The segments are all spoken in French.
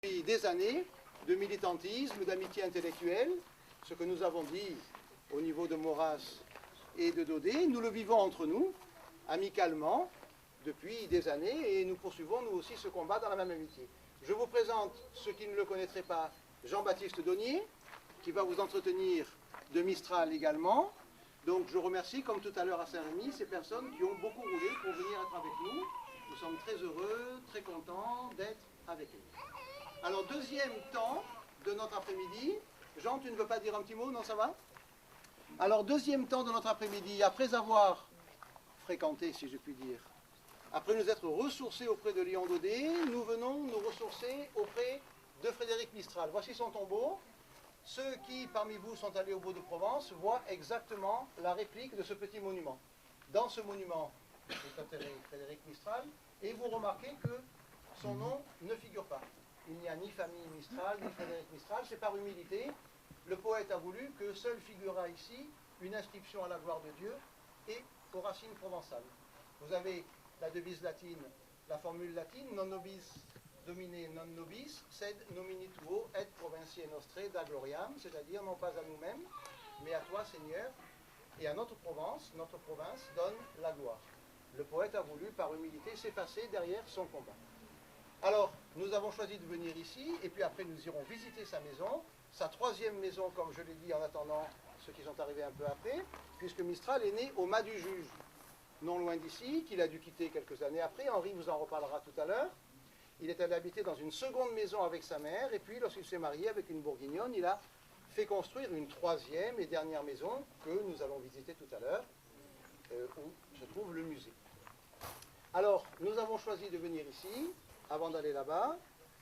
Depuis des années de militantisme, d'amitié intellectuelle, ce que nous avons dit au niveau de Maurras et de Daudet, nous le vivons entre nous, amicalement, depuis des années, et nous poursuivons nous aussi ce combat dans la même amitié. Je vous présente, ceux qui ne le connaîtraient pas, Jean-Baptiste Daunier, qui va vous entretenir de Mistral également. Donc je remercie, comme tout à l'heure à Saint-Rémy, ces personnes qui ont beaucoup roulé pour venir être avec nous. Nous sommes très heureux, très contents d'être avec eux. Alors, deuxième temps de notre après-midi. Jean, tu ne veux pas dire un petit mot? Non, ça va? Alors, deuxième temps de notre après-midi, après avoir fréquenté, si je puis dire, après nous être ressourcés auprès de Léon Daudet, nous venons nous ressourcer auprès de Frédéric Mistral. Voici son tombeau. Ceux qui, parmi vous, sont allés au Beau de Provence voient exactement la réplique de ce petit monument. Dans ce monument est enterré Frédéric Mistral, et vous remarquez que son nom ne figure pas. Il n'y a ni famille Mistral, ni Frédéric Mistral, c'est par humilité. Le poète a voulu que seul figurera ici une inscription à la gloire de Dieu et aux racines provençales. Vous avez la devise latine, la formule latine, non nobis domine non nobis, sed nomini tuo et provinciae nostre da gloriam, c'est-à-dire non pas à nous-mêmes, mais à toi Seigneur, et à notre province donne la gloire. Le poète a voulu par humilité s'effacer derrière son combat. Alors, nous avons choisi de venir ici, et puis après nous irons visiter sa maison, sa troisième maison, comme je l'ai dit en attendant ceux qui sont arrivés un peu après, puisque Mistral est né au Mas du Juge, non loin d'ici, qu'il a dû quitter quelques années après. Henri vous en reparlera tout à l'heure. Il est allé habiter dans une seconde maison avec sa mère, et puis lorsqu'il s'est marié avec une bourguignonne, il a fait construire une troisième et dernière maison que nous allons visiter tout à l'heure, où se trouve le musée. Alors, nous avons choisi de venir ici. Avant d'aller là-bas,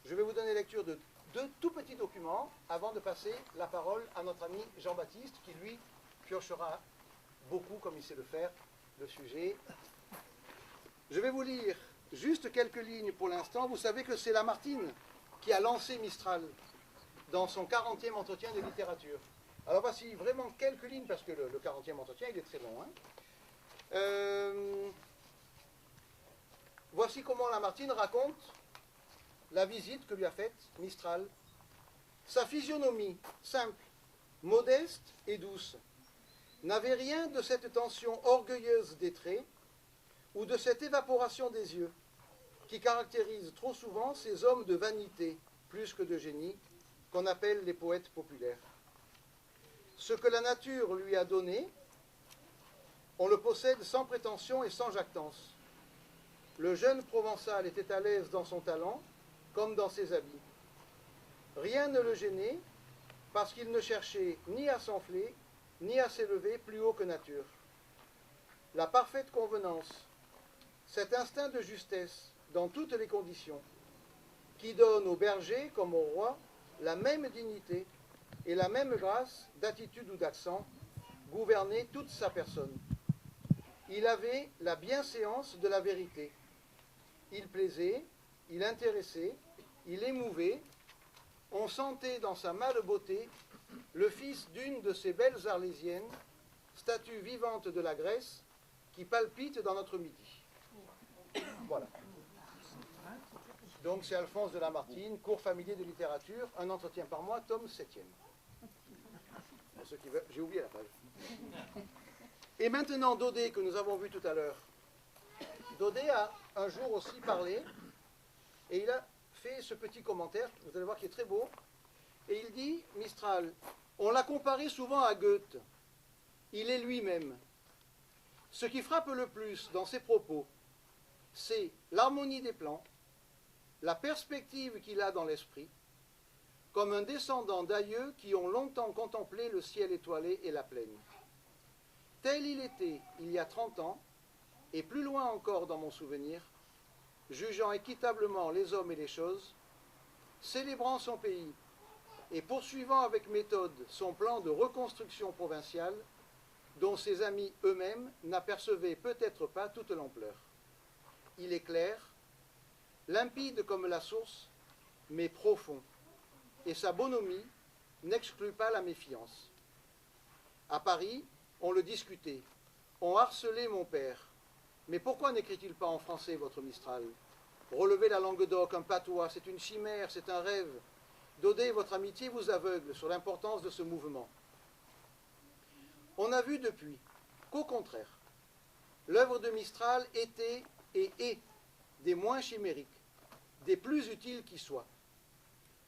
je vais vous donner lecture de deux tout petits documents avant de passer la parole à notre ami Jean-Baptiste qui, lui, piochera beaucoup, comme il sait le faire, le sujet. Je vais vous lire juste quelques lignes pour l'instant. Vous savez que c'est Lamartine qui a lancé Mistral dans son 40e entretien de littérature. Alors voici vraiment quelques lignes, parce que le 40e entretien, il est très long. Voici comment Lamartine raconte la visite que lui a faite Mistral. Sa physionomie, simple, modeste et douce, n'avait rien de cette tension orgueilleuse des traits ou de cette évaporation des yeux qui caractérise trop souvent ces hommes de vanité, plus que de génie, qu'on appelle les poètes populaires. Ce que la nature lui a donné, on le possède sans prétention et sans jactance. Le jeune Provençal était à l'aise dans son talent, comme dans ses habits. Rien ne le gênait, parce qu'il ne cherchait ni à s'enfler, ni à s'élever plus haut que nature. La parfaite convenance, cet instinct de justesse dans toutes les conditions, qui donne au berger comme au roi la même dignité et la même grâce d'attitude ou d'accent, gouvernait toute sa personne. Il avait la bienséance de la vérité. Il plaisait, il intéressait, il émouvait. On sentait dans sa mâle beauté le fils d'une de ces belles arlésiennes, statue vivante de la Grèce, qui palpite dans notre midi. Voilà. Donc c'est Alphonse de Lamartine, cours familier de littérature, un entretien par mois, tome 7e. Pour ceux qui veulent, j'ai oublié la page. Et maintenant, Daudet, que nous avons vu tout à l'heure. Daudet a un jour aussi parlé, et il a fait ce petit commentaire, vous allez voir qui est très beau, et il dit, Mistral, on l'a comparé souvent à Goethe, il est lui-même. Ce qui frappe le plus dans ses propos, c'est l'harmonie des plans, la perspective qu'il a dans l'esprit, comme un descendant d'aïeux qui ont longtemps contemplé le ciel étoilé et la plaine. Tel il était il y a 30 ans, et plus loin encore dans mon souvenir, jugeant équitablement les hommes et les choses, célébrant son pays et poursuivant avec méthode son plan de reconstruction provinciale, dont ses amis eux-mêmes n'apercevaient peut-être pas toute l'ampleur. Il est clair, limpide comme la source, mais profond, et sa bonhomie n'exclut pas la méfiance. À Paris, on le discutait, on harcelait mon père. Mais pourquoi n'écrit-il pas en français votre Mistral? Relever la Languedoc, un patois, c'est une chimère, c'est un rêve. Daudet, votre amitié vous aveugle sur l'importance de ce mouvement. On a vu depuis qu'au contraire, l'œuvre de Mistral était et est des moins chimériques, des plus utiles qui soient.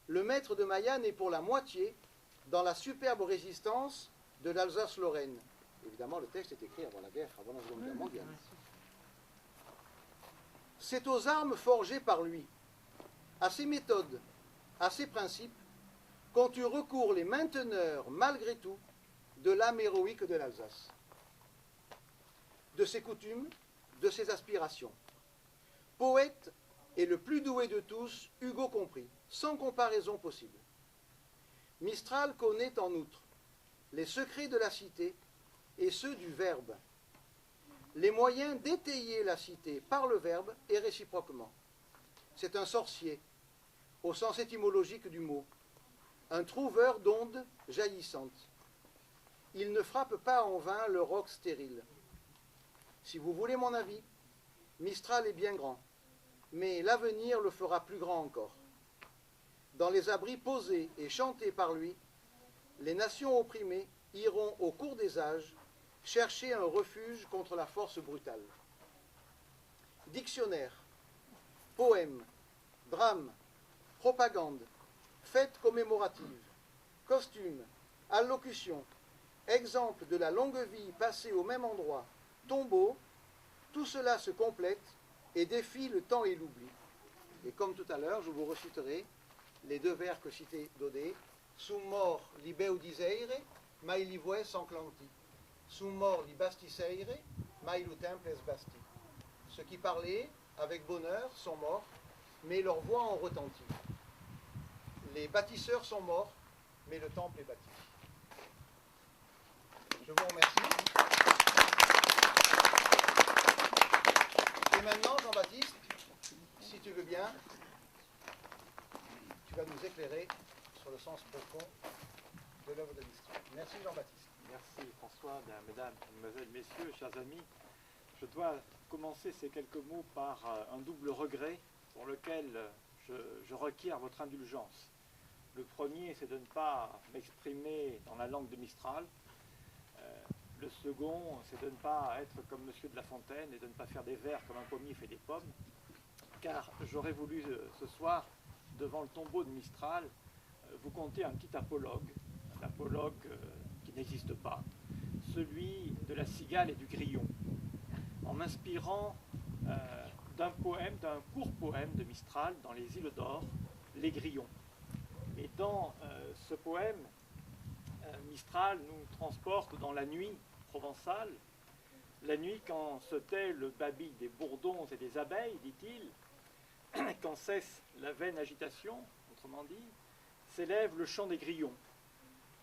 Le maître de Mayenne est pour la moitié dans la superbe résistance de l'Alsace-Lorraine. Évidemment, le texte est écrit avant la guerre, avant la Seconde Guerre mondiale. C'est aux armes forgées par lui, à ses méthodes, à ses principes, qu'ont eu recours les mainteneurs, malgré tout, de l'âme héroïque de l'Alsace, de ses coutumes, de ses aspirations. Poète et le plus doué de tous, Hugo compris, sans comparaison possible. Mistral connaît en outre les secrets de la cité et ceux du verbe, les moyens d'étayer la cité par le verbe et réciproquement. C'est un sorcier, au sens étymologique du mot, un trouveur d'ondes jaillissantes. Il ne frappe pas en vain le roc stérile. Si vous voulez mon avis, Mistral est bien grand, mais l'avenir le fera plus grand encore. Dans les abris posés et chantés par lui, les nations opprimées iront au cours des âges chercher un refuge contre la force brutale. Dictionnaire, poèmes, drames, propagande, fêtes commémoratives, costumes, allocutions, exemples de la longue vie passée au même endroit, tombeaux, tout cela se complète et défie le temps et l'oubli. Et comme tout à l'heure, je vous reciterai les deux vers que citait Daudet, sum mor li beudiseire, mai li voes enclanti. Sum mor li bastiseire, mai lu temples basti. Ceux qui parlaient avec bonheur sont morts, mais leur voix en retentit. Les bâtisseurs sont morts, mais le temple est bâti. Je vous remercie. Et maintenant, Jean-Baptiste, si tu veux bien, tu vas nous éclairer sur le sens profond de l'œuvre de Mistral. Merci Jean-Baptiste. Merci François, mesdames, mesdemoiselles, messieurs, chers amis. Je dois commencer ces quelques mots par un double regret pour lequel je requiers votre indulgence. Le premier, c'est de ne pas m'exprimer dans la langue de Mistral. Le second, c'est de ne pas être comme Monsieur de La Fontaine et de ne pas faire des vers comme un pommier fait des pommes, car j'aurais voulu ce soir, devant le tombeau de Mistral, vous conter un petit apologue, un apologue qui n'existe pas, celui de la cigale et du grillon, en m'inspirant d'un poème, d'un court poème de Mistral dans les îles d'Or, Les Grillons. Et dans ce poème, Mistral nous transporte dans la nuit provençale, la nuit quand se tait le babil des bourdons et des abeilles, dit-il, quand cesse la vaine agitation, autrement dit, s'élève le chant des grillons,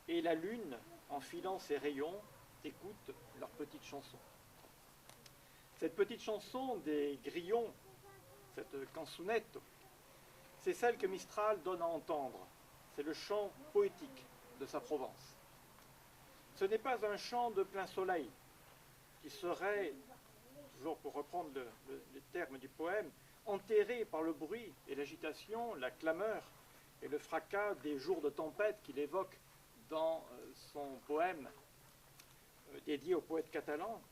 et la lune, enfilant ses rayons, écoute leur petite chanson. Cette petite chanson des grillons, cette canzunetto, c'est celle que Mistral donne à entendre. C'est le chant poétique de sa Provence. Ce n'est pas un chant de plein soleil, qui serait, toujours pour reprendre les termes du poème, enterré par le bruit et l'agitation, la clameur et le fracas des jours de tempête qu'il évoque dans son poème dédié au poète catalan.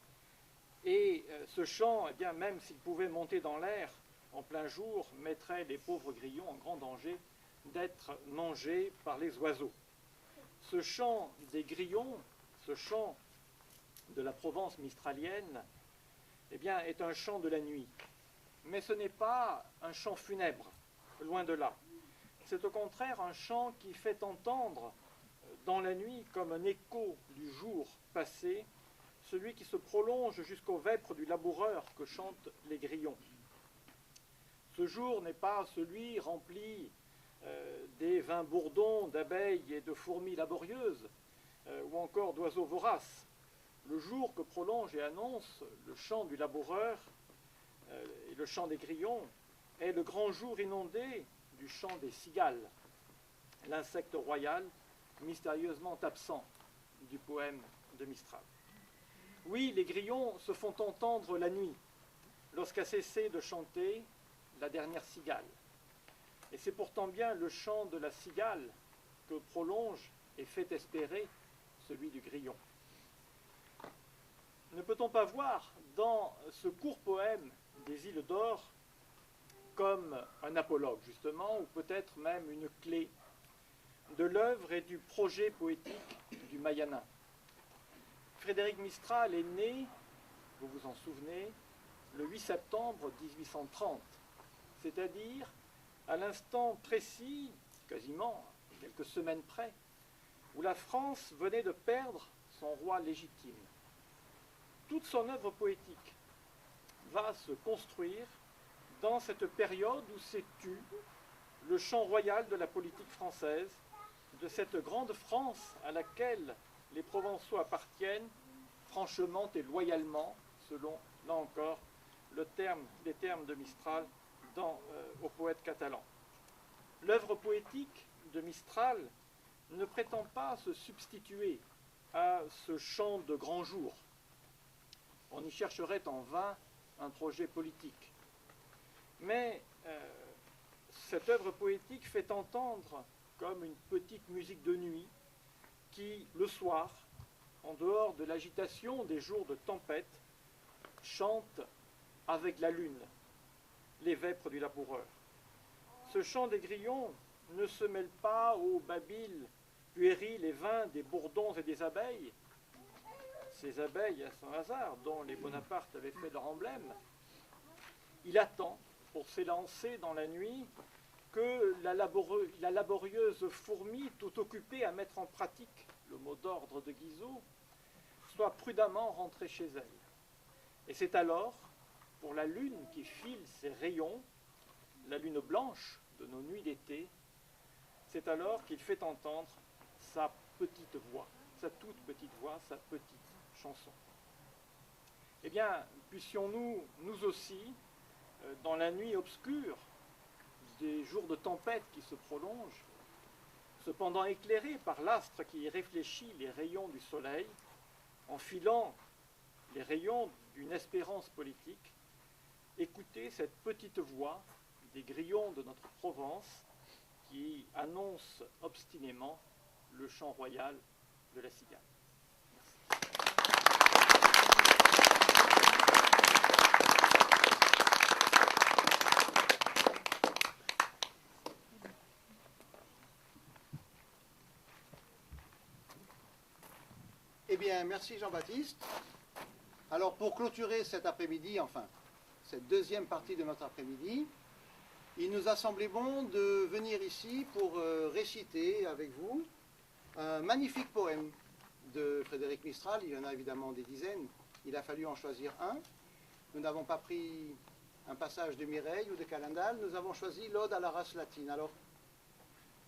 Et ce chant, eh bien, même s'il pouvait monter dans l'air en plein jour, mettrait les pauvres grillons en grand danger d'être mangés par les oiseaux. Ce chant des grillons, ce chant de la Provence mistralienne, eh bien, est un chant de la nuit. Mais ce n'est pas un chant funèbre, loin de là. C'est au contraire un chant qui fait entendre dans la nuit comme un écho du jour passé, celui qui se prolonge jusqu'au vêpres du laboureur que chantent les grillons. Ce jour n'est pas celui rempli des vains bourdons, d'abeilles et de fourmis laborieuses, ou encore d'oiseaux voraces. Le jour que prolonge et annonce le chant du laboureur et le chant des grillons est le grand jour inondé du chant des cigales, l'insecte royal mystérieusement absent du poème de Mistral. Oui, les grillons se font entendre la nuit, lorsqu'a cessé de chanter, la dernière cigale. Et c'est pourtant bien le chant de la cigale que prolonge et fait espérer celui du grillon. Ne peut-on pas voir dans ce court poème des îles d'or comme un apologue, justement, ou peut-être même une clé de l'œuvre et du projet poétique du Mayanin? Frédéric Mistral est né, vous vous en souvenez, le 8 septembre 1830, c'est-à-dire à l'instant précis, quasiment quelques semaines près, où la France venait de perdre son roi légitime. Toute son œuvre poétique va se construire dans cette période où s'est tu le chant royal de la politique française, de cette grande France à laquelle les Provençaux appartiennent franchement et loyalement, selon, là encore, les termes de Mistral au poète catalan. L'œuvre poétique de Mistral ne prétend pas se substituer à ce chant de grand jour. On y chercherait en vain un projet politique. Mais cette œuvre poétique fait entendre comme une petite musique de nuit qui, le soir, en dehors de l'agitation des jours de tempête, chante avec la lune les vêpres du laboureur. Ce chant des grillons ne se mêle pas aux babiles puérils et vains des bourdons et des abeilles, ces abeilles à son hasard dont les Bonaparte avaient fait leur emblème. Il attend pour s'élancer dans la nuit que la laborieuse fourmi, tout occupée à mettre en pratique le mot d'ordre de Guizot, soit prudemment rentrée chez elle. Et c'est alors, pour la lune qui file ses rayons, la lune blanche de nos nuits d'été, c'est alors qu'il fait entendre sa petite voix, sa toute petite voix, sa petite chanson. Eh bien, puissions-nous, nous aussi, dans la nuit obscure des jours de tempête qui se prolongent, cependant éclairés par l'astre qui réfléchit les rayons du soleil, en filant les rayons d'une espérance politique, écouter cette petite voix des grillons de notre Provence qui annonce obstinément le chant royal de la cigale. Eh bien, merci Jean-Baptiste. Alors, pour clôturer cet après-midi, enfin, cette deuxième partie de notre après-midi, il nous a semblé bon de venir ici pour réciter avec vous un magnifique poème de Frédéric Mistral. Il y en a évidemment des dizaines. Il a fallu en choisir un. Nous n'avons pas pris un passage de Mireille ou de Calendal. Nous avons choisi l'Ode à la race latine. Alors,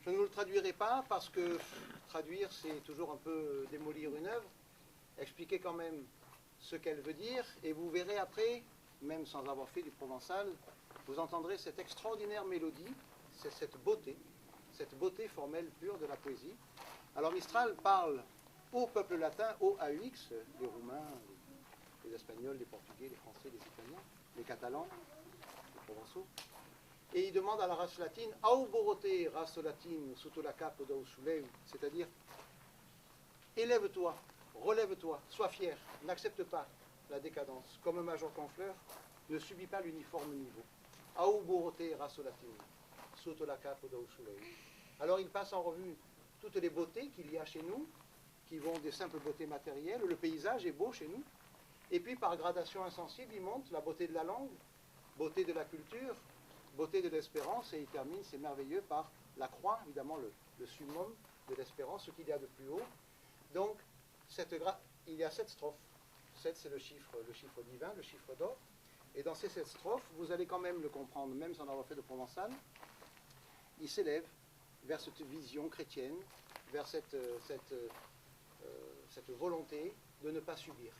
je ne vous le traduirai pas parce que traduire, c'est toujours un peu démolir une œuvre. Expliquer quand même ce qu'elle veut dire, et vous verrez après, même sans avoir fait du provençal, vous entendrez cette extraordinaire mélodie, c'est cette beauté formelle pure de la poésie. Alors Mistral parle au peuple latin, au AUX, les Roumains, les Espagnols, les Portugais, les Français, les Italiens, les Catalans, les Provençaux, et il demande à la race latine, au borote, race latine, sotto la capo do soleil, c'est-à-dire, élève-toi, relève-toi, sois fier, n'accepte pas la décadence. Comme un major Confleur, ne subit pas l'uniforme niveau. Au borote, race latine, sotto la capo do soleil. Alors il passe en revue toutes les beautés qu'il y a chez nous, qui vont des simples beautés matérielles. Le paysage est beau chez nous. Et puis par gradation insensible, il monte la beauté de la langue, beauté de la culture, beauté de l'espérance, et il termine, c'est merveilleux, par la croix, évidemment le summum de l'espérance, ce qu'il y a de plus haut. Donc, il y a 7 strophes. 7, c'est le chiffre divin, le chiffre d'or. Et dans ces 7 strophes, vous allez quand même le comprendre, même sans avoir fait de provençal, il s'élève vers cette vision chrétienne, vers cette volonté de ne pas subir,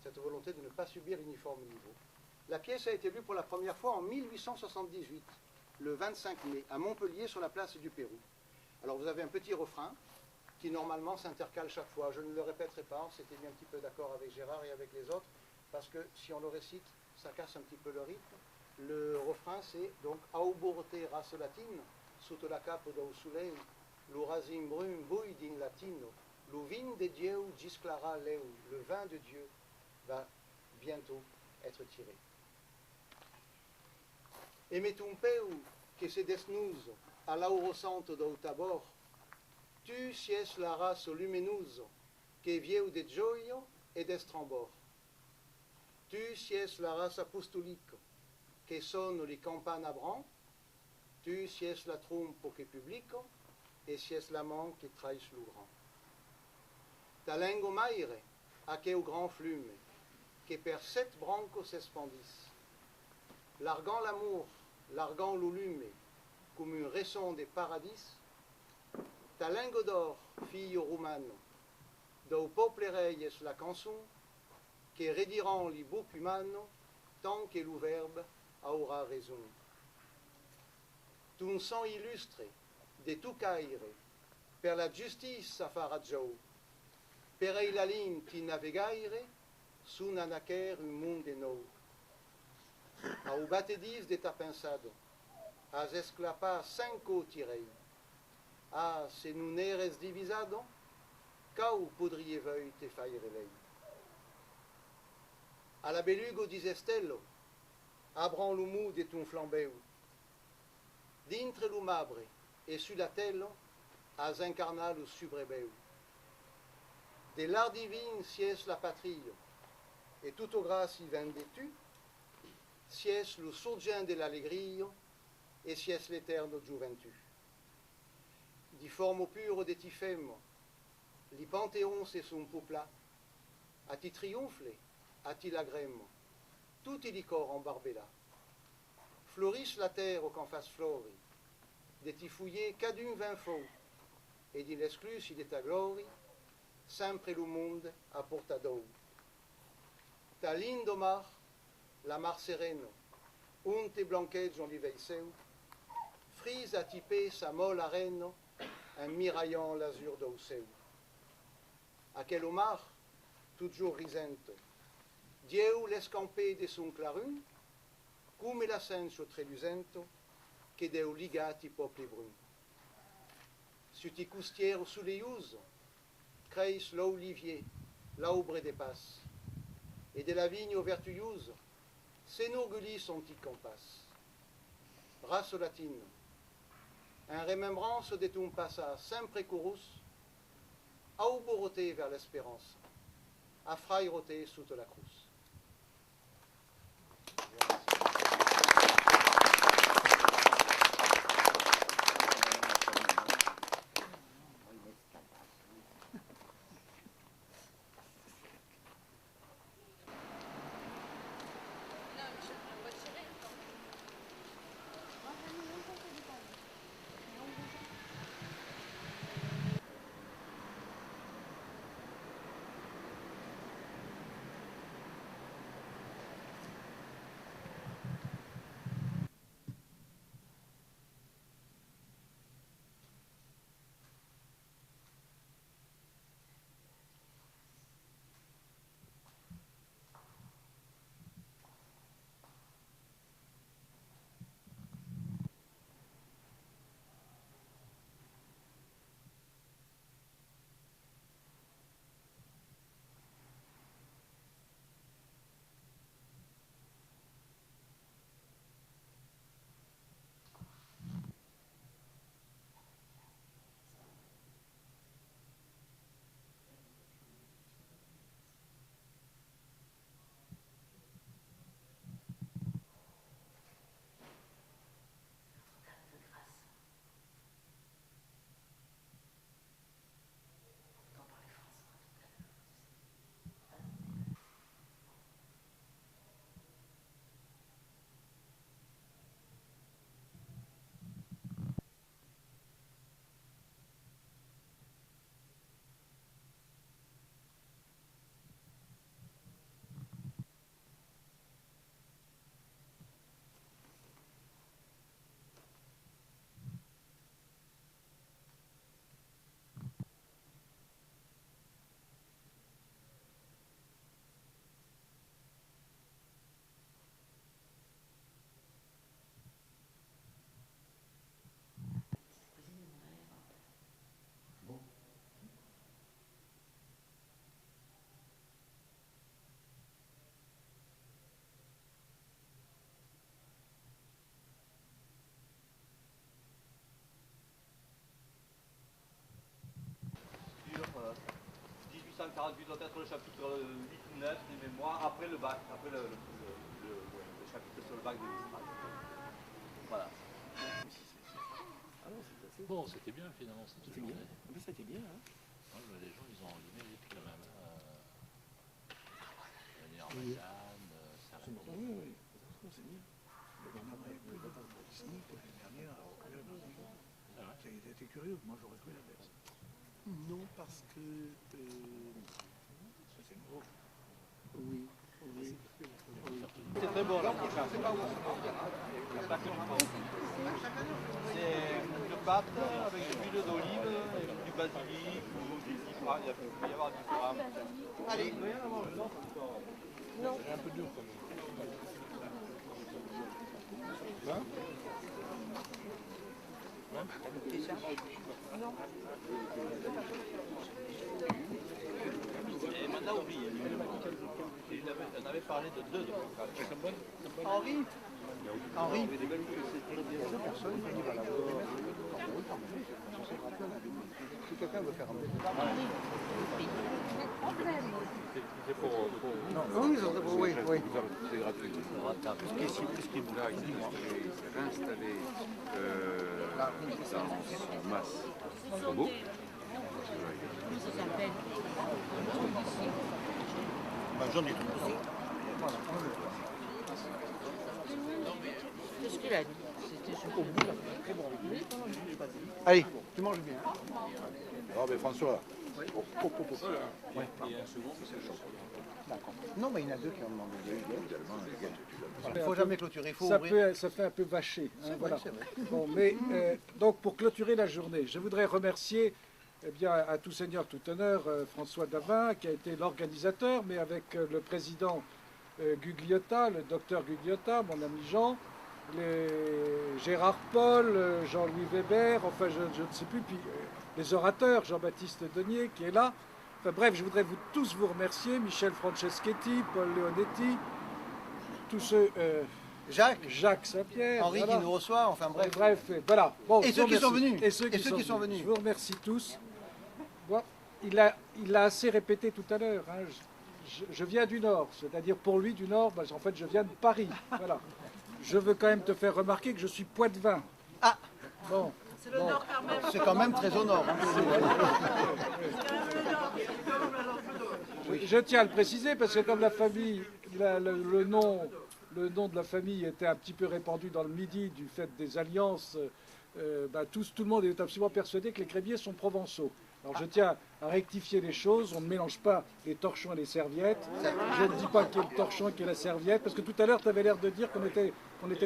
cette volonté de ne pas subir l'uniforme niveau. La pièce a été lue pour la première fois en 1878, le 25 mai, à Montpellier, sur la place du Pérou. Alors vous avez un petit refrain qui normalement s'intercale chaque fois. Je ne le répéterai pas, on s'était mis un petit peu d'accord avec Gérard et avec les autres, parce que si on le récite, ça casse un petit peu le rythme. Le refrain c'est donc Auborte race latine, sotto la capo do soleil, lo rasim brun bouille din latino, lo vin de Dieu gisclara leu, le vin de Dieu va bientôt être tiré. E metum peu que se desnus a l'auro santo do tabor, tu sies la race luminuso, que vieu de gioio e d'estrambor. Tu sies la race apostolique, que sonne les campanes à bran, tu sies la trompe que publico, et sies l'amant qui trahis le grand. Ta lengo maire, a que au grand flume, que per 7 brancos s'espandisse, largant l'amour, largant l'olume, comme une raison des paradis, ta lingue d'or, fille romano, do peuple reyes la canson, que rediront les boucs humano, tant que le verbe aura raison. Ton sang illustre, de tout caire, per la justice a faraggiò, per ei la ligne qui navigaire, su nanaquer un monde nou. Au batedis de ta pensado, as esclapa 5 tirei, a se nous n'eres divisado, cau podrie veuille te faire lei. A la belugo disestello, abran l'humu de ton flambeu, dintre l'umabre et su la tello, as incarna lo subrebeu. De l'art divin sies la patrie, et tout au grâce y vendetu, sies lo surgien de l'allegrio, et sies l'éterne giuventu. Di forme pure de ti femo, li panthéon c'est son popla, a ti triomphle, a ti lagremo, tutti li cor en barbella. Florisse la terre au qu'en fasse flori, de ti fouiller cadun vin faux, et di l'esclus de ta glorie, sempre le monde a portado. Ta lindo mar, la mar sereno, un te blanqueggion li veisseu, frise a tipé sa molle areno, un miraillant l'azur do seu. A quel mar, toujours risento, Dieu l'escampé de son clarun, come l'ascenso trelusento, che deu ligati popoli brun. Su ti custiero suleiuso, creis l'olivier, l'aubre des passes, et de la vigne au vertueuse, s'enorgueillit son ti compass. Race latine, un remembrance de ton passage sempre corus, a uboroté vers l'espérance, a frairoté sous la cruz. 48 doit être le chapitre 8 ou 9 des mémoires, après le bac, après le chapitre sur le bac de Mistral. Voilà. Bon, c'était bien finalement cette journée. C'était bien, hein. Les gens, ils ont du mérite quand même. Venir en Mayenne, ça répond. Oui, c'est bien. On avait plus de temps pour Disney que l'année dernière au club. C'était curieux, moi j'aurais cru l'inverse. Non, parce que c'est nouveau. Oui, oui. C'est très bon là. C'est une pâte avec de l'huile d'olive, avec du basilic, il peut y avoir du fromage. Allez. C'est un peu dur quand même. Et maintenant, oublie. On avait parlé de deux de Henri. Henri. Si quelqu'un veut faire un oui, oui. C'est gratuit. Ce qui nous a ici, c'est réinstallé dans son masse robot. J'en ai tout aussi. C'est ce qu'il a dit. C'était au bout là. Très bon. Allez, tu manges bien. Ah ben François. Non, mais il y en a deux qui ont demandé. Il ne faut jamais clôturer, il faut Ça ouvrir. fait un peu vaché. Hein, Vrai, voilà. c'est vrai. Bon, mais donc pour clôturer la journée, je voudrais remercier bien, à tout seigneur, tout honneur, François Davin, qui a été l'organisateur, mais avec le président Gugliotta, le docteur Gugliotta, mon ami Jean, Gérard Paul, Jean-Louis Weber, enfin je ne sais plus, puis les orateurs, Jean-Baptiste Denier qui est là. Enfin bref, je voudrais tous vous remercier, Michel Franceschetti, Paul Leonetti, tous ceux, Jacques Saint-Pierre, Henri voilà. qui nous reçoit, enfin bref. Bref, voilà. Bon, Et je ceux vous qui sont remercie. venus. Et ceux qui sont venus. venus. Je vous remercie tous. Bon, il a assez répété tout à l'heure. Hein. Je viens du Nord, c'est-à-dire pour lui du Nord, en fait je viens de Paris. Voilà. Je veux quand même te faire remarquer que je suis poitevin. Ah, Bon. C'est le Nord quand même. c'est quand même très au nord. Hein. Je tiens à le préciser parce que comme la famille, le nom de la famille était un petit peu répandu dans le Midi du fait des alliances, tout le monde est absolument persuadé que les crébiers sont provençaux. Alors je tiens à rectifier les choses, on ne mélange pas les torchons et les serviettes. Je ne dis pas qu'il y a le torchon et qu'il y a la serviette, parce que tout à l'heure tu avais l'air de dire qu'on était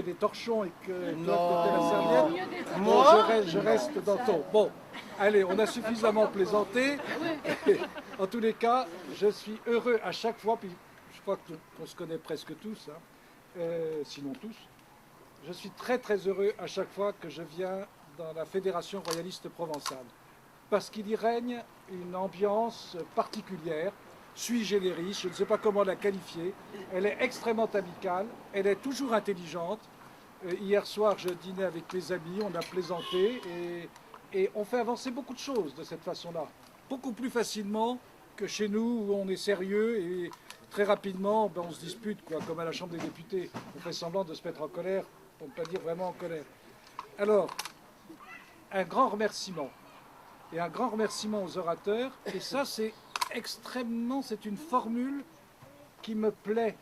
des torchons et que toi tu étais la serviette. Moi je reste dans ton. Bon, allez, on a suffisamment plaisanté. En tous les cas, je suis heureux à chaque fois, puis je crois qu'on se connaît presque tous, hein, sinon tous. Je suis très très heureux à chaque fois que je viens dans la Fédération royaliste provençale, parce qu'il y règne une ambiance particulière, sui generis, je ne sais pas comment la qualifier. Elle est extrêmement amicale, elle est toujours intelligente. Hier soir, je dînais avec mes amis, on a plaisanté et on fait avancer beaucoup de choses de cette façon-là. Beaucoup plus facilement que chez nous où on est sérieux et très rapidement on se dispute, quoi, comme à la Chambre des députés. On fait semblant de se mettre en colère, pour ne pas dire vraiment en colère. Alors, un grand remerciement. Et un grand remerciement aux orateurs. Et ça, c'est une formule qui me plaît,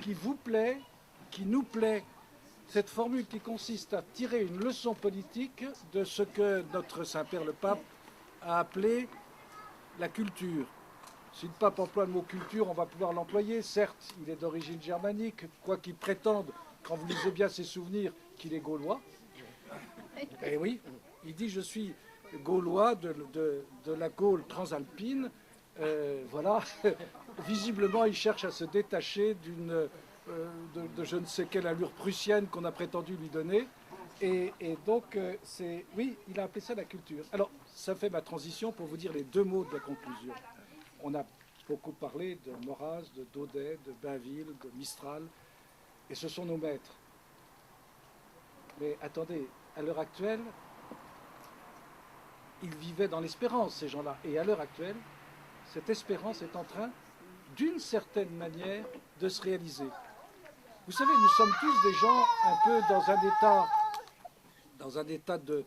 qui vous plaît, qui nous plaît. Cette formule qui consiste à tirer une leçon politique de ce que notre Saint-Père le Pape a appelé la culture. Si le pape emploie le mot culture, on va pouvoir l'employer. Certes, il est d'origine germanique, quoi qu'il prétende, quand vous lisez bien ses souvenirs, qu'il est gaulois. Eh oui, il dit « je suis gaulois de la Gaule transalpine ». Voilà, visiblement, il cherche à se détacher de je ne sais quelle allure prussienne qu'on a prétendu lui donner. Et donc, oui, il a appelé ça la culture. Alors, ça fait ma transition pour vous dire les deux mots de la conclusion. On a beaucoup parlé de Maurras, de Daudet, de Bainville, de Mistral, et ce sont nos maîtres. Mais attendez, à l'heure actuelle, ils vivaient dans l'espérance, ces gens-là. Et à l'heure actuelle, cette espérance est en train, d'une certaine manière, de se réaliser. Vous savez, nous sommes tous des gens un peu dans un état de,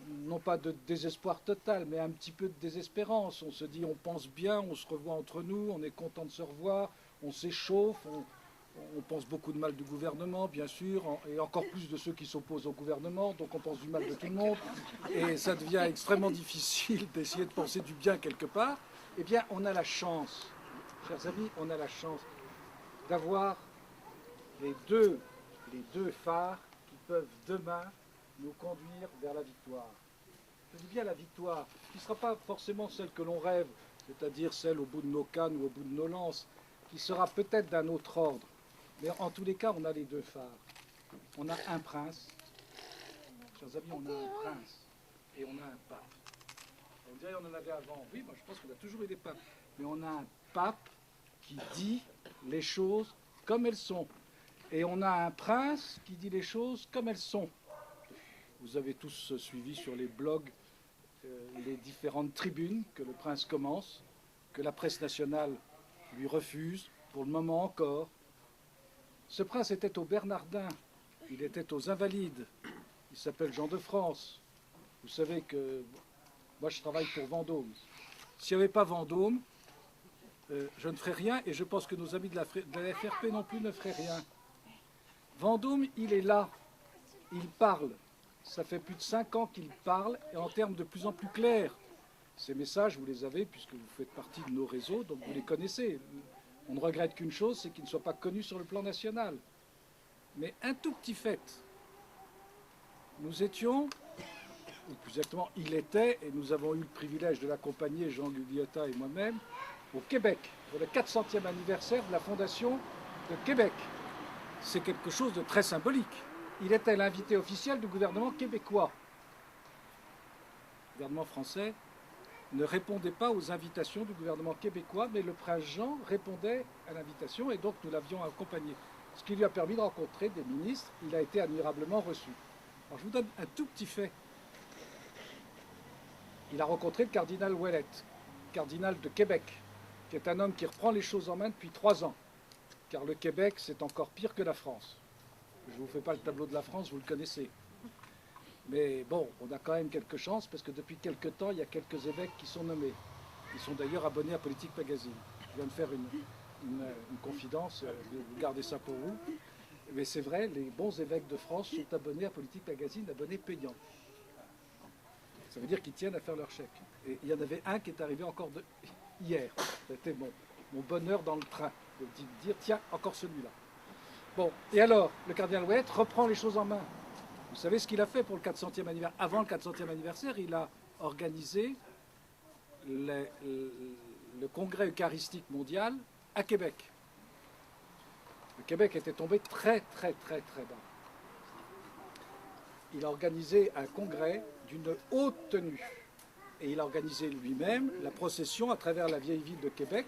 non pas de désespoir total, mais un petit peu de désespérance. On se dit, on pense bien, on se revoit entre nous, on est content de se revoir, on s'échauffe, on pense beaucoup de mal du gouvernement, bien sûr, et encore plus de ceux qui s'opposent au gouvernement, donc on pense du mal de tout le monde, et ça devient extrêmement difficile d'essayer de penser du bien quelque part. Eh bien, on a la chance, chers amis, on a la chance d'avoir les deux phares qui peuvent demain nous conduire vers la victoire. Je dis bien la victoire, qui ne sera pas forcément celle que l'on rêve, c'est-à-dire celle au bout de nos cannes ou au bout de nos lances, qui sera peut-être d'un autre ordre. Mais en tous les cas, on a les deux phares. On a un prince, chers amis, on a un prince et on a un pape. On dirait qu'on en avait avant. Oui, moi je pense qu'on a toujours eu des papes. Mais on a un pape qui dit les choses comme elles sont. Et on a un prince qui dit les choses comme elles sont. Vous avez tous suivi sur les blogs les différentes tribunes que le prince commence, que la presse nationale lui refuse, pour le moment encore. Ce prince était aux Bernardins, il était aux Invalides, il s'appelle Jean de France. Vous savez que moi je travaille pour Vendôme. S'il n'y avait pas Vendôme, je ne ferais rien, et je pense que nos amis de la FRP non plus ne feraient rien. Vendôme, il est là, il parle. Ça fait plus de 5 ans qu'il parle, et en termes de plus en plus clairs. Ces messages, vous les avez, puisque vous faites partie de nos réseaux, donc vous les connaissez. On ne regrette qu'une chose, c'est qu'ils ne soient pas connus sur le plan national. Mais un tout petit fait. Nous étions, ou plus exactement, il était, et nous avons eu le privilège de l'accompagner, Jean Gugliotta et moi-même, au Québec, pour le 400e anniversaire de la fondation de Québec. C'est quelque chose de très symbolique. Il était l'invité officiel du gouvernement québécois. Le gouvernement français ne répondait pas aux invitations du gouvernement québécois, mais le prince Jean répondait à l'invitation et donc nous l'avions accompagné. Ce qui lui a permis de rencontrer des ministres, il a été admirablement reçu. Alors je vous donne un tout petit fait. Il a rencontré le cardinal Ouellet, cardinal de Québec, qui est un homme qui reprend les choses en main depuis 3 ans, car le Québec c'est encore pire que la France. Je ne vous fais pas le tableau de la France, vous le connaissez. Mais bon, on a quand même quelques chances, parce que depuis quelque temps, il y a quelques évêques qui sont nommés. Ils sont d'ailleurs abonnés à Politique Magazine. Je viens de faire une confidence, vous gardez ça pour vous. Mais c'est vrai, les bons évêques de France sont abonnés à Politique Magazine, abonnés payants. Ça veut dire qu'ils tiennent à faire leur chèque. Et il y en avait un qui est arrivé encore hier. C'était mon bonheur dans le train, de dire, tiens, encore celui-là. Bon, et alors, le cardinal Ouellet reprend les choses en main. Vous savez ce qu'il a fait pour le 400e anniversaire? Avant le 400e anniversaire, il a organisé le congrès eucharistique mondial à Québec. Le Québec était tombé très bas. Il a organisé un congrès d'une haute tenue. Et il a organisé lui-même la procession à travers la vieille ville de Québec.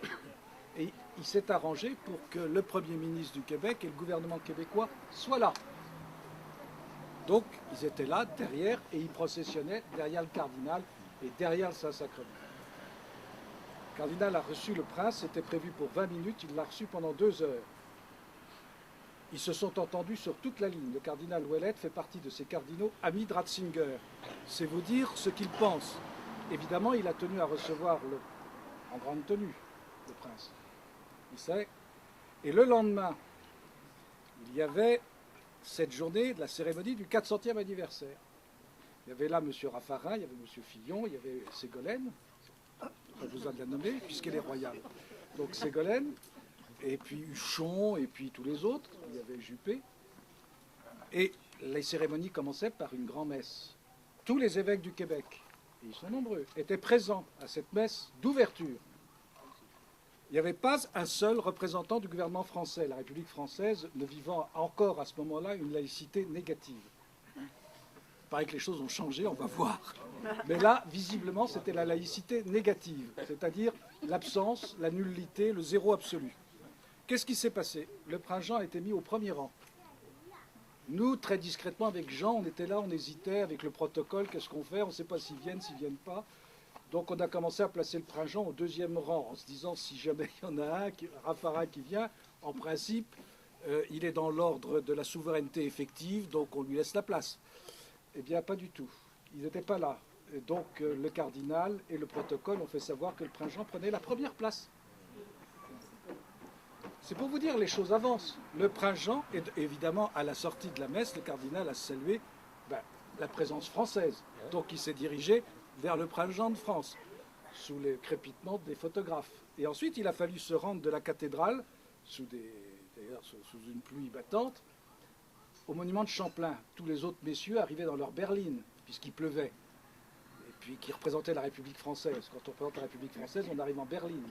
Et il s'est arrangé pour que le Premier ministre du Québec et le gouvernement québécois soient là. Donc, ils étaient là, derrière, et ils processionnaient derrière le cardinal et derrière le Saint-Sacrement. Le cardinal a reçu le prince, c'était prévu pour 20 minutes, il l'a reçu pendant 2 heures. Ils se sont entendus sur toute la ligne. Le cardinal Ouellet fait partie de ces cardinaux amis de Ratzinger. C'est vous dire ce qu'il pense. Évidemment, il a tenu à recevoir en grande tenue, le prince. Il sait. Et le lendemain, il y avait cette journée de la cérémonie du 400e anniversaire. Il y avait là M. Raffarin, il y avait M. Fillon, il y avait Ségolène, pas besoin de la nommer, puisqu'elle est royale. Donc Ségolène, et puis Huchon, et puis tous les autres, il y avait Juppé. Et les cérémonies commençaient par une grand-messe. Tous les évêques du Québec, et ils sont nombreux, étaient présents à cette messe d'ouverture. Il n'y avait pas un seul représentant du gouvernement français, la République française ne vivant encore à ce moment-là une laïcité négative. Il paraît que les choses ont changé, on va voir. Mais là, visiblement, c'était la laïcité négative, c'est-à-dire l'absence, la nullité, le zéro absolu. Qu'est-ce qui s'est passé? Le prince Jean a été mis au premier rang. Nous, très discrètement, avec Jean, on était là, on hésitait avec le protocole, qu'est-ce qu'on fait? On ne sait pas s'ils viennent pas. Donc on a commencé à placer le Prince-Jean au 2e rang, en se disant si jamais il y en a un, Raffarin qui vient, en principe, il est dans l'ordre de la souveraineté effective, donc on lui laisse la place. Eh bien, pas du tout. Il n'était pas là. Et donc le cardinal et le protocole ont fait savoir que le Prince-Jean prenait la première place. C'est pour vous dire, les choses avancent. Le Prince-Jean, et évidemment, à la sortie de la messe, le cardinal a salué la présence française. Donc il s'est dirigé vers le Prince-Jean de France, sous les crépitements des photographes. Et ensuite, il a fallu se rendre de la cathédrale, d'ailleurs sous une pluie battante, au monument de Champlain. Tous les autres messieurs arrivaient dans leur berline, puisqu'il pleuvait, et puis qui représentaient la République française. Quand on représente la République française, on arrive en berline.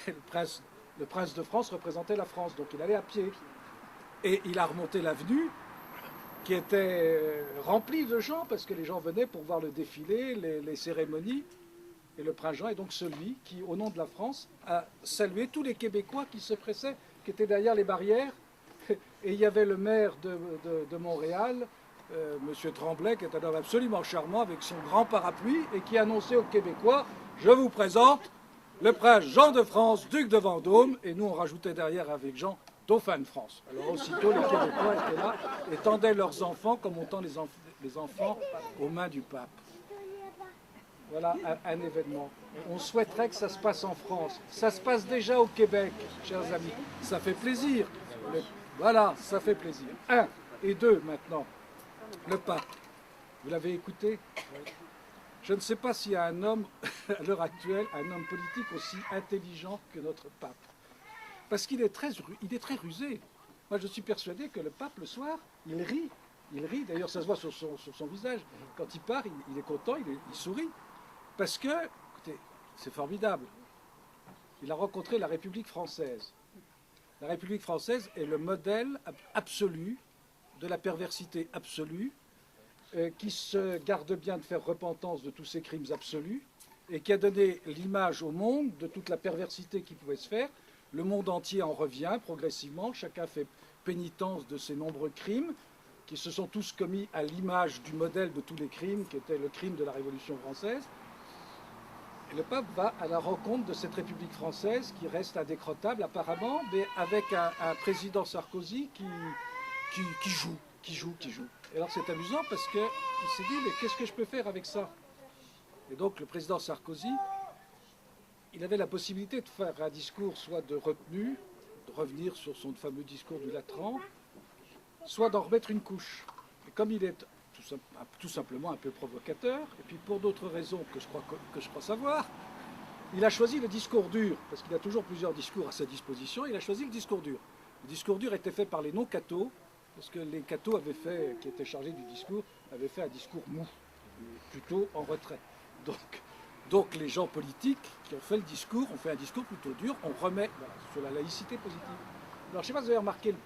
Et le prince de France représentait la France, donc il allait à pied. Et il a remonté l'avenue, qui était remplie de gens, parce que les gens venaient pour voir le défilé, les cérémonies. Et le Prince-Jean est donc celui qui, au nom de la France, a salué tous les Québécois qui se pressaient, qui étaient derrière les barrières. Et il y avait le maire de Montréal, M. Tremblay, qui est un homme absolument charmant, avec son grand parapluie, et qui annonçait aux Québécois « Je vous présente le prince Jean de France, duc de Vendôme », et nous on rajoutait derrière avec Jean, dauphin de France. Alors aussitôt les Québécois étaient là et tendaient leurs enfants comme on tend les enfants aux mains du pape. Voilà un événement. On souhaiterait que ça se passe en France. Ça se passe déjà au Québec, chers amis. Ça fait plaisir. Voilà, ça fait plaisir. 1 et 2 maintenant. Le pape. Vous l'avez écouté? Je ne sais pas s'il y a un homme, à l'heure actuelle, un homme politique aussi intelligent que notre pape. Parce qu'il est très rusé. Moi, je suis persuadé que le pape, le soir, il rit. Il rit, d'ailleurs, ça se voit sur son visage. Quand il part, il est content, il sourit. Parce que, écoutez, c'est formidable. Il a rencontré la République française. La République française est le modèle absolu de la perversité absolue, qui se garde bien de faire repentance de tous ces crimes absolus, et qui a donné l'image au monde de toute la perversité qui pouvait se faire. Le monde entier en revient progressivement, chacun fait pénitence de ses nombreux crimes, qui se sont tous commis à l'image du modèle de tous les crimes, qui était le crime de la Révolution française. Et le pape va à la rencontre de cette République française qui reste indécrottable apparemment, mais avec un président Sarkozy qui joue. Et alors c'est amusant parce qu'il s'est dit, mais qu'est-ce que je peux faire avec ça? Et donc le président Sarkozy, il avait la possibilité de faire un discours soit de retenue, de revenir sur son fameux discours du Latran, soit d'en remettre une couche. Et comme il est tout simplement un peu provocateur, et puis pour d'autres raisons que je crois savoir, il a choisi le discours dur, parce qu'il a toujours plusieurs discours à sa disposition, il a choisi le discours dur. Le discours dur était fait par les non-cathos, parce que les cathos qui étaient chargés du discours, avaient fait un discours mou, plutôt en retrait. Donc les gens politiques qui ont fait le discours ont fait un discours plutôt dur, on remet sur la laïcité positive. Alors je ne sais pas si vous avez remarqué le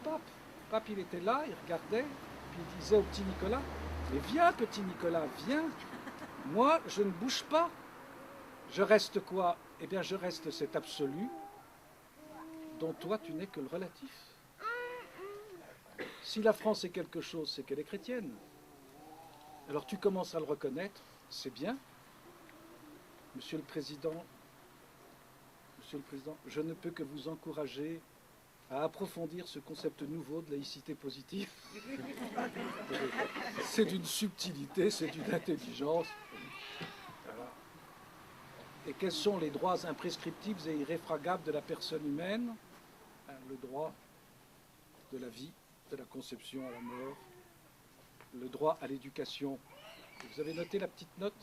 pape il était là, il regardait, puis il disait au petit Nicolas, mais viens petit Nicolas, viens, moi je ne bouge pas, je reste quoi? Eh bien je reste cet absolu dont toi tu n'es que le relatif. Si la France est quelque chose, c'est qu'elle est chrétienne. Alors tu commences à le reconnaître, c'est bien. Monsieur le Président, je ne peux que vous encourager à approfondir ce concept nouveau de laïcité positive. C'est d'une subtilité, c'est d'une intelligence. Voilà. Et quels sont les droits imprescriptibles et irréfragables de la personne humaine? Le droit de la vie, de la conception à la mort, le droit à l'éducation. Vous avez noté la petite note?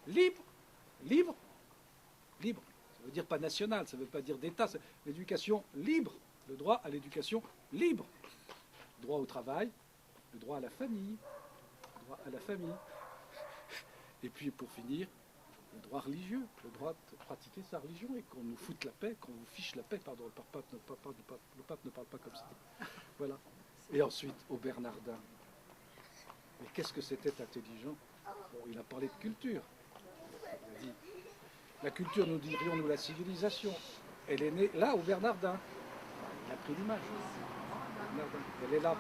Libre. Libre. Libre. Ça veut dire pas national, ça ne veut pas dire d'État. L'éducation libre. Le droit à l'éducation libre. Le droit au travail, le droit à la famille. Le droit à la famille. Et puis pour finir, le droit religieux, le droit de pratiquer sa religion et qu'on nous foute la paix, qu'on vous fiche la paix, pardon, le pape ne parle pas comme ça. Voilà. Et ensuite, au Bernardin. Mais qu'est-ce que c'était intelligent? Bon, il a parlé de culture. Il a dit, la culture, nous dirions-nous la civilisation. Elle est née là, au Bernardin. Il a pris l'image. Elle est là.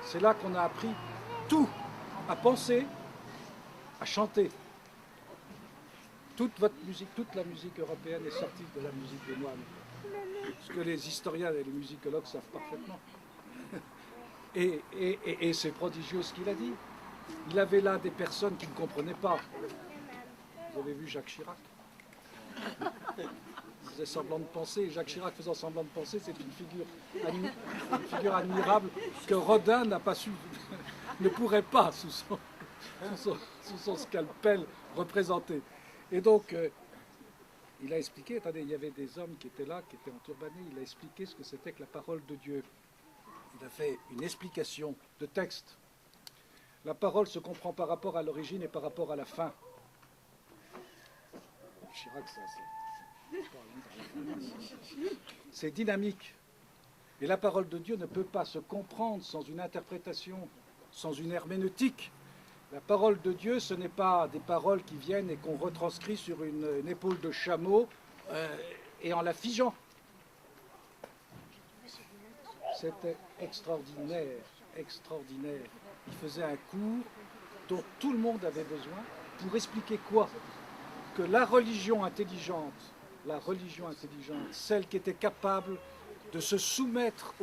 C'est là qu'on a appris tout, à penser, à chanter. toute votre musique, toute la musique européenne est sortie de la musique des moines. Ce que les historiens et les musicologues savent parfaitement. Et c'est prodigieux ce qu'il a dit. Il avait là des personnes qui ne comprenaient pas. Vous avez vu Jacques Chirac? Il faisait semblant de penser. Jacques Chirac faisant semblant de penser, c'est une figure admirable que Rodin n'a pas su, ne pourrait pas, sous son scalpel, représenter. Et donc, il a expliqué, attendez, il y avait des hommes qui étaient là, qui étaient enturbanés, il a expliqué ce que c'était que la parole de Dieu. Il a fait une explication de texte. La parole se comprend par rapport à l'origine et par rapport à la fin. Chirac, c'est dynamique. Et la parole de Dieu ne peut pas se comprendre sans une interprétation, sans une herméneutique. La parole de Dieu, ce n'est pas des paroles qui viennent et qu'on retranscrit sur une épaule de chameau et en la figeant. C'était extraordinaire, extraordinaire. Il faisait un cours dont tout le monde avait besoin pour expliquer quoi? Que la religion intelligente, celle qui était capable de se soumettre,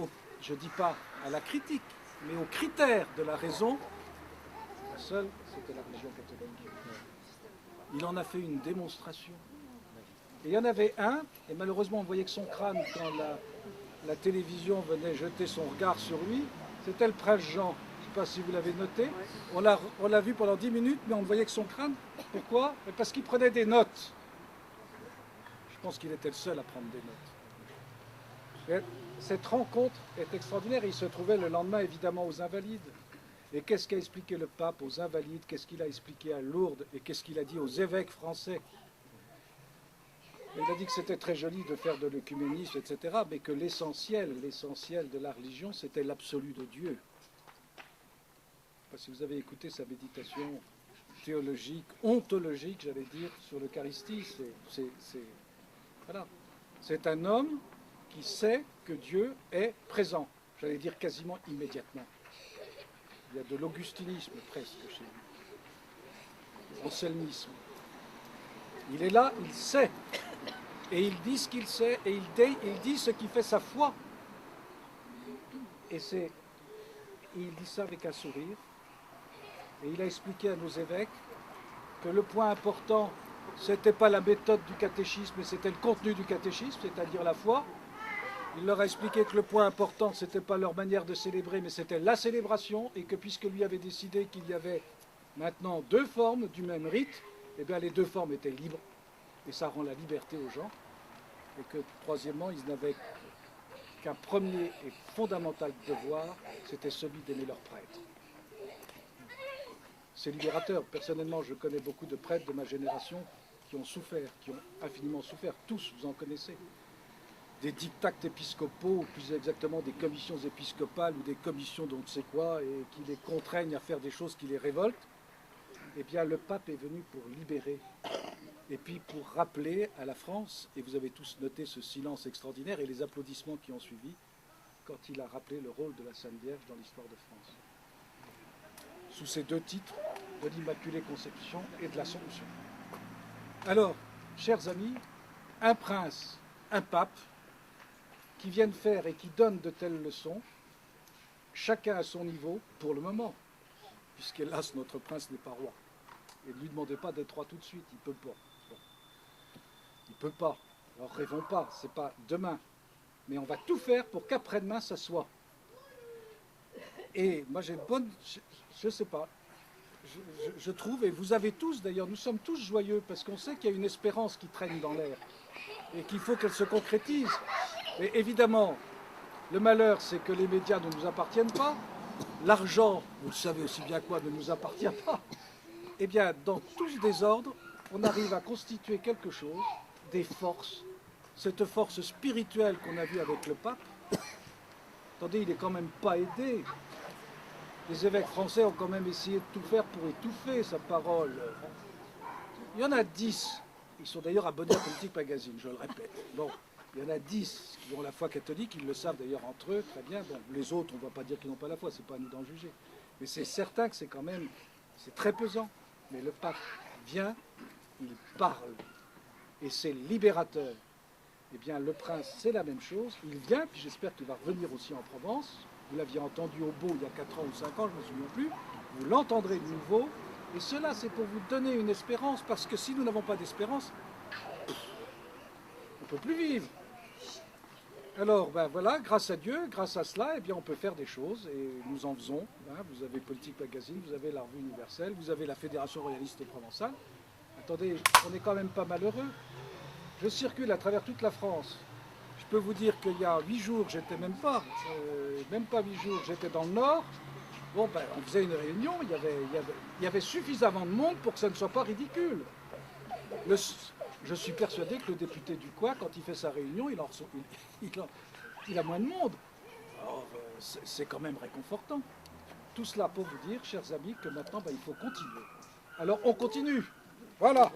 je ne dis pas à la critique, mais aux critères de la raison, la seule, c'était la religion catholique. Il en a fait une démonstration. Et il y en avait un, et malheureusement on voyait que son crâne, quand la télévision venait jeter son regard sur lui, c'était le prince Jean. Je ne sais pas si vous l'avez noté. On l'a vu pendant 10 minutes, mais on ne voyait que son crâne. Pourquoi? Parce qu'il prenait des notes. Je pense qu'il était le seul à prendre des notes. Et cette rencontre est extraordinaire. Il se trouvait le lendemain, évidemment, aux Invalides. Et qu'est-ce qu'a expliqué le pape aux Invalides? Qu'est-ce qu'il a expliqué à Lourdes? Et qu'est-ce qu'il a dit aux évêques français? Il a dit que c'était très joli de faire de l'œcuménisme, etc., mais que l'essentiel de la religion, c'était l'absolu de Dieu. Si vous avez écouté sa méditation théologique, ontologique, j'allais dire, sur l'Eucharistie, voilà. C'est un homme qui sait que Dieu est présent, j'allais dire quasiment immédiatement. Il y a de l'augustinisme presque chez lui, anselmisme. Il est là, il sait, et il dit ce qu'il sait, et il dit ce qui fait sa foi. Et il dit ça avec un sourire. Et il a expliqué à nos évêques que le point important, ce n'était pas la méthode du catéchisme, mais c'était le contenu du catéchisme, c'est-à-dire la foi. Il leur a expliqué que le point important, ce n'était pas leur manière de célébrer, mais c'était la célébration, et que puisque lui avait décidé qu'il y avait maintenant 2 formes du même rite, eh bien les 2 formes étaient libres, et ça rend la liberté aux gens. Et que troisièmement, ils n'avaient qu'un premier et fondamental devoir, c'était celui d'aimer leurs prêtres. C'est libérateur. Personnellement, je connais beaucoup de prêtres de ma génération qui ont souffert, qui ont infiniment souffert. Tous, vous en connaissez. Des dictats épiscopaux, ou plus exactement des commissions épiscopales ou des commissions d'on ne sait quoi, et qui les contraignent à faire des choses qui les révoltent. Eh bien, le pape est venu pour libérer. Et puis pour rappeler à la France, et vous avez tous noté ce silence extraordinaire et les applaudissements qui ont suivi, quand il a rappelé le rôle de la Sainte Vierge dans l'histoire de France. Sous ces 2 titres, de l'Immaculée Conception et de l'Assomption. Alors, chers amis, un prince, un pape, qui viennent faire et qui donnent de telles leçons, chacun à son niveau, pour le moment, puisqu'hélas, notre prince n'est pas roi. Et ne lui demandez pas d'être roi tout de suite, il ne peut pas. Bon. Il ne peut pas. Alors rêvons pas, c'est pas demain. Mais on va tout faire pour qu'après-demain, ça soit. Et moi, j'ai une bonne... Je ne sais pas. Je trouve, et vous avez tous d'ailleurs, nous sommes tous joyeux, parce qu'on sait qu'il y a une espérance qui traîne dans l'air, et qu'il faut qu'elle se concrétise. Et évidemment, le malheur, c'est que les médias ne nous appartiennent pas. L'argent, vous le savez aussi bien que moi, ne nous appartient pas. Eh bien, dans tout ce désordre, on arrive à constituer quelque chose, des forces, cette force spirituelle qu'on a vue avec le pape. Attendez, il n'est quand même pas aidé. Les évêques français ont quand même essayé de tout faire pour étouffer sa parole. Il y en a 10. Ils sont d'ailleurs abonnés à Politique Magazine, je le répète. Bon, il y en a 10 qui ont la foi catholique, ils le savent d'ailleurs entre eux, très bien. Bon, les autres, on ne va pas dire qu'ils n'ont pas la foi, c'est pas à nous d'en juger. Mais c'est certain que c'est quand même, c'est très pesant. Mais le pape vient il parle. Et c'est libérateur. Eh bien, le prince, c'est la même chose. Il vient, puis j'espère qu'il va revenir aussi en Provence. Vous l'aviez entendu au Beau il y a 4 ans ou 5 ans, je ne me souviens plus. Vous l'entendrez de nouveau. Et cela, c'est pour vous donner une espérance, parce que si nous n'avons pas d'espérance, on ne peut plus vivre. Alors, ben voilà, grâce à Dieu, grâce à cela, eh bien, on peut faire des choses, et nous en faisons. Hein. Vous avez Politique Magazine, vous avez la Revue Universelle, vous avez la Fédération Royaliste Provençale. Attendez, on n'est quand même pas malheureux. Je circule à travers toute la France. Je peux vous dire qu'il y a 8 jours, j'étais même pas 8 jours, j'étais dans le Nord. Bon, ben, on faisait une réunion, il y avait suffisamment de monde pour que ça ne soit pas ridicule. Je suis persuadé que le député du Coin, quand il fait sa réunion, il a moins de monde. Alors, c'est quand même réconfortant. Tout cela pour vous dire, chers amis, que maintenant, ben, il faut continuer. Alors, on continue. Voilà.